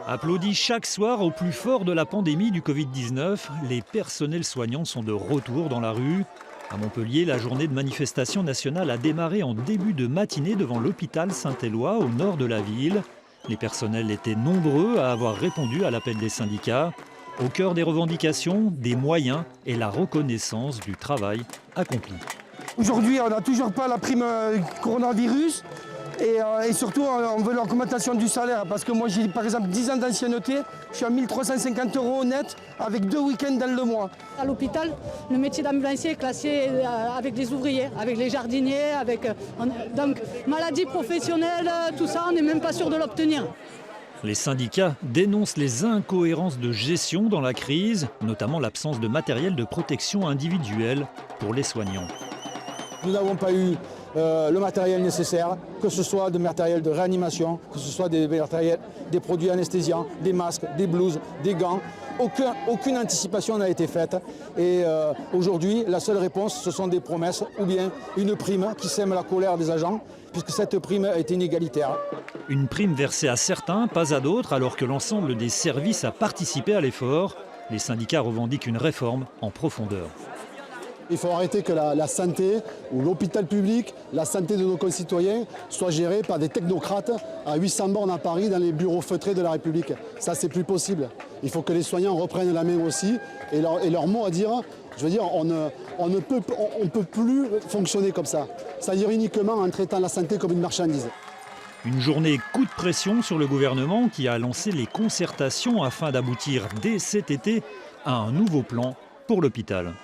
Applaudis chaque soir au plus fort de la pandémie du Covid-19, les personnels soignants sont de retour dans la rue. À Montpellier, la journée de manifestation nationale a démarré en début de matinée devant l'hôpital Saint-Éloi, au nord de la ville. Les personnels étaient nombreux à avoir répondu à l'appel des syndicats. Au cœur des revendications, des moyens et la reconnaissance du travail accompli. Aujourd'hui, on n'a toujours pas la prime coronavirus et surtout, on veut l'augmentation du salaire parce que moi, j'ai par exemple 10 ans d'ancienneté, je suis à 1 350 € net avec 2 week-ends dans le mois. À l'hôpital, le métier d'ambulancier est classé avec les ouvriers, avec les jardiniers, donc maladie professionnelle, tout ça, on n'est même pas sûr de l'obtenir. Les syndicats dénoncent les incohérences de gestion dans la crise, notamment l'absence de matériel de protection individuelle pour les soignants. Nous n'avons pas eu le matériel nécessaire, que ce soit de matériel de réanimation, que ce soit des produits anesthésiants, des masques, des blouses, des gants. Aucune anticipation n'a été faite et aujourd'hui, la seule réponse, ce sont des promesses ou bien une prime qui sème la colère des agents, puisque cette prime est inégalitaire. Une prime versée à certains, pas à d'autres, alors que l'ensemble des services a participé à l'effort. Les syndicats revendiquent une réforme en profondeur. Il faut arrêter que la santé ou l'hôpital public, la santé de nos concitoyens, soit gérée par des technocrates à 800 bornes à Paris dans les bureaux feutrés de la République. Ça, c'est plus possible. Il faut que les soignants reprennent la main aussi et leur mot à dire. Je veux dire, on ne peut plus fonctionner comme ça. C'est-à-dire uniquement en traitant la santé comme une marchandise. Une journée coup de pression sur le gouvernement qui a lancé les concertations afin d'aboutir dès cet été à un nouveau plan pour l'hôpital.